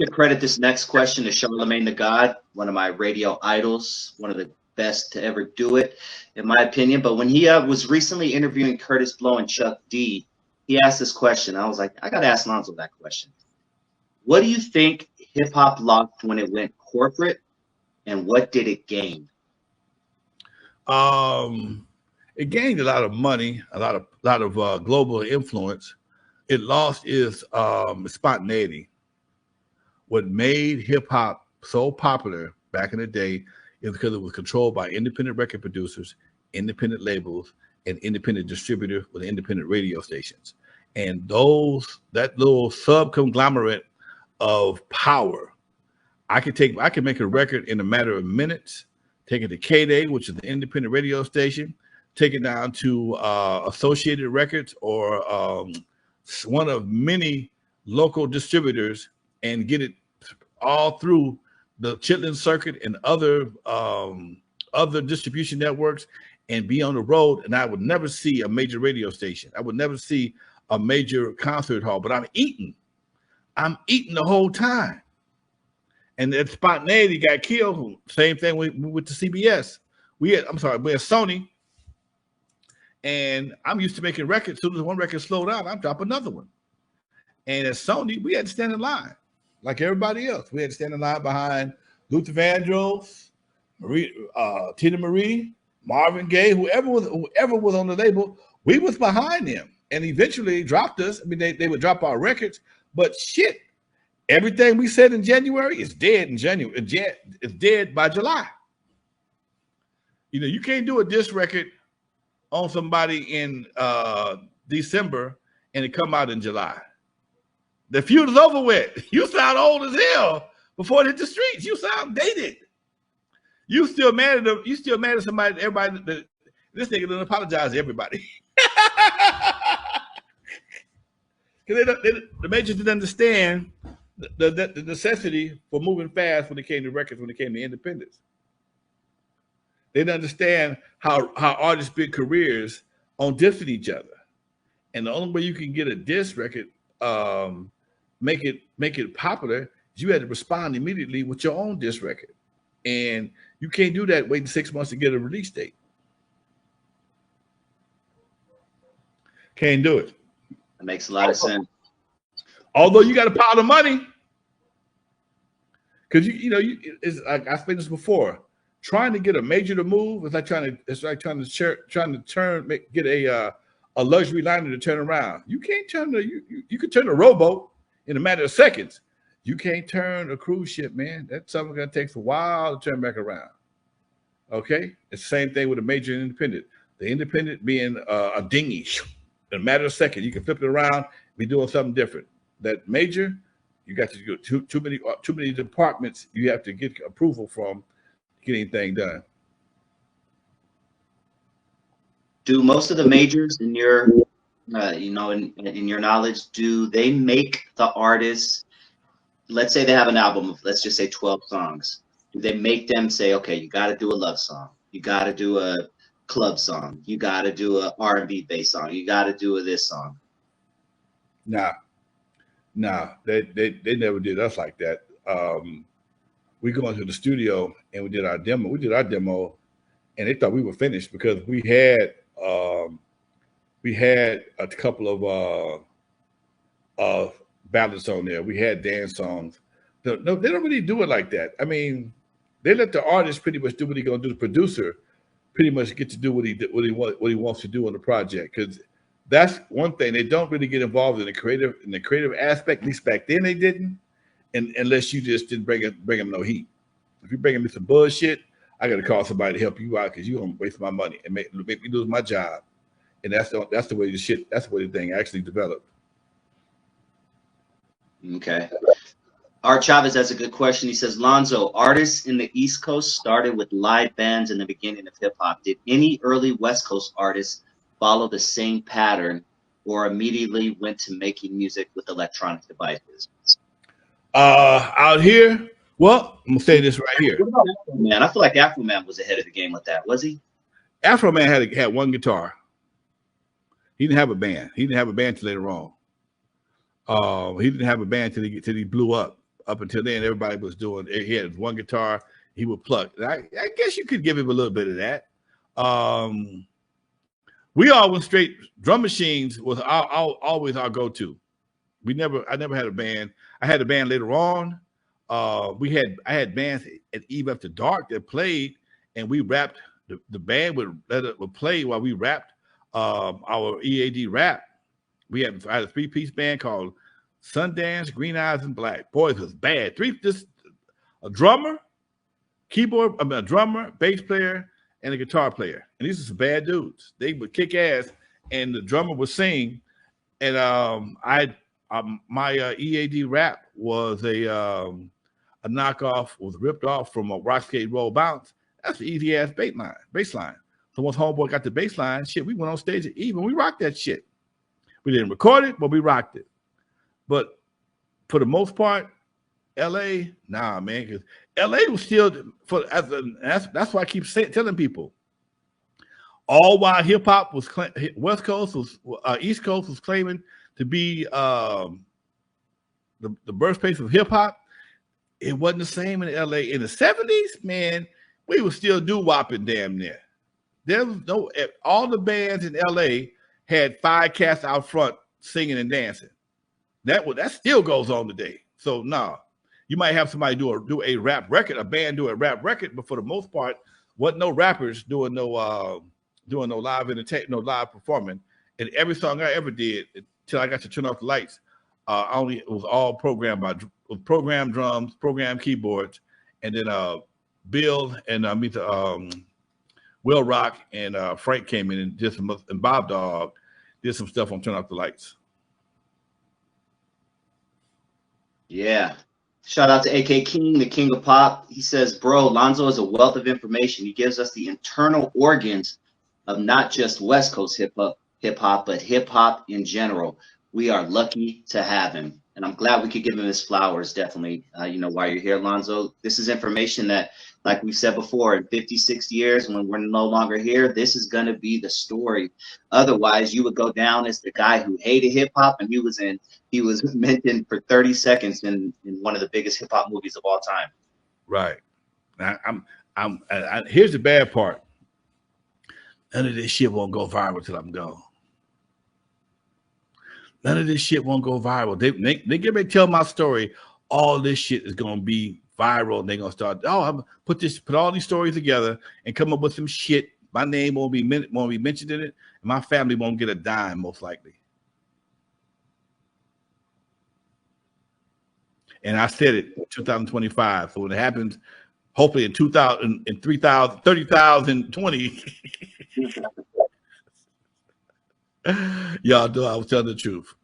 to credit this next question to Charlemagne the God, one of my radio idols, one of the best to ever do it, in my opinion. But when he was recently interviewing Curtis Blow and Chuck D, he asked this question. I was like, I got to ask Lonzo that question. What do you think hip hop lost when it went corporate, and what did it gain? It gained a lot of money, a lot of global influence. It lost its spontaneity. What made hip hop so popular back in the day is because it was controlled by independent record producers, independent labels, and independent distributors with independent radio stations. And that little sub-conglomerate of power, I can make a record in a matter of minutes, take it to K-Day, which is the independent radio station, take it down to Associated Records or one of many local distributors, and get it all through the Chitlin circuit and other distribution networks, and be on the road. And I would never see a major radio station. I would never see a major concert hall, but I'm eating the whole time. And that spontaneity got killed. Same thing with the CBS. We had Sony, and I'm used to making records. As soon as one record slowed down, I'd drop another one. And at Sony, we had to stand in line like everybody else. We had to stand in line behind Luther Vandross, Tina Marie, Marvin Gaye, whoever was on the label. We was behind them, and eventually dropped us. I mean, they would drop our records, but shit, everything we said in January is dead in January. It's dead by July. You know, you can't do a diss record on somebody in December and it come out in July. The feud is over with. You sound old as hell before it hit the streets. You sound dated. You still mad at them. You still mad at somebody. Everybody. This nigga doesn't apologize to everybody. Because the majors didn't understand the necessity for moving fast when it came to records, when it came to independence. They didn't understand how artists build careers on dissing each other. And the only way you can get a diss record, make it popular, is you had to respond immediately with your own diss record. And you can't do that waiting 6 months to get a release date. Can't do it. That makes a lot of sense. Although you got a pile of money, because it's like I explained this before. Trying to get a major to move is like trying to get a luxury liner to turn around. You can't turn you can turn a rowboat in a matter of seconds. You can't turn a cruise ship, man. That's something that takes a while to turn back around. Okay, it's the same thing with a major and independent. The independent being a dinghy in a matter of seconds. You can flip it around, be doing something different. That major, you got to go too many departments. You have to get approval from to get anything done. Do most of the majors, in your in your knowledge, do they make the artists? Let's say they have an album of, let's just say 12 songs. Do they make them say, okay, you got to do a love song, you got to do a club song, you got to do a R&B bass song, you got to do this song? Nah, they never did us like that. We go into the studio and we did our demo, and they thought we were finished because we had a couple of ballads on there. We had dance songs. No, they don't really do it like that. I mean, they let the artist pretty much do what he's gonna do. The producer pretty much get to do what he wants to do on the project, because that's one thing. They don't really get involved in the creative aspect. At least back then they didn't, unless you just didn't bring them no heat. If you bring me some bullshit, I got to call somebody to help you out because you're gonna waste my money and make me lose my job. And that's the way the thing actually developed. Okay. Art Chavez has a good question. He says, Lonzo, artists in the East Coast started with live bands in the beginning of hip hop. Did any early West Coast artists follow the same pattern, or immediately went to making music with electronic devices? Out here, well, I'm gonna say this right here. Man, I feel like Afroman was ahead of the game with that. Was he? Afroman had one guitar. He didn't have a band. He didn't have a band till later on. He didn't have a band till he blew up. Up until then, everybody was doing. He had one guitar. He would pluck. I guess you could give him a little bit of that. We all went straight. Drum machines was always our go-to. I never had a band. I had a band later on. I had bands at Eve After Dark that played, and we rapped. The band would play while we rapped our EAD rap. I had a 3-piece band called Sundance, Green Eyes, and Black. Boys, was bad. A drummer, a drummer, bass player, and a guitar player. And these are some bad dudes. They would kick ass, and the drummer would sing. And my EAD rap was a knockoff, was ripped off from a Rock Skate Roll Bounce. That's an easy ass bass line. So once Homeboy got the bass line, shit, we went on stage at Eve and we rocked that shit. We didn't record it, but we rocked it. But for the most part, LA, nah, man, because LA was still that's why I keep telling people. All while hip hop was West Coast was East Coast was claiming to be the birthplace of hip hop. It wasn't the same in LA in the 70s, man. We were still doo-wopping damn near. There was no all the bands in LA had 5 cats out front singing and dancing. That still goes on today. So nah, you might have somebody do a rap record, a band do a rap record, but for the most part, wasn't no rappers doing no live entertainment, no live performing. And every song I ever did until I got to Turn Off the Lights, it was all programmed with programmed drums, programmed keyboards, and then Bill and Will Rock and Frank came in and did some, and Bob Dog did some stuff on Turn Off the Lights. Yeah. Shout out to AK King, the king of pop. He says, bro, Lonzo is a wealth of information. He gives us the internal organs of not just West Coast hip hop, but hip hop in general. We are lucky to have him. And I'm glad we could give him his flowers, definitely, while you're here, Lonzo. This is information that, like we said before, in 50, 60 years, when we're no longer here, this is going to be the story. Otherwise, you would go down as the guy who hated hip-hop, and he was mentioned for 30 seconds in one of the biggest hip-hop movies of all time. Right. Here's the bad part. None of this shit won't go viral till I'm gone. None of this shit won't go viral. They get ready to tell my story. All this shit is gonna be viral. They're gonna start. I'm put all these stories together and come up with some shit. My name won't be mentioned in it, and my family won't get a dime, most likely. And I said it in 2025. So when it happens, hopefully in 30,020. Y'all know I was telling the truth.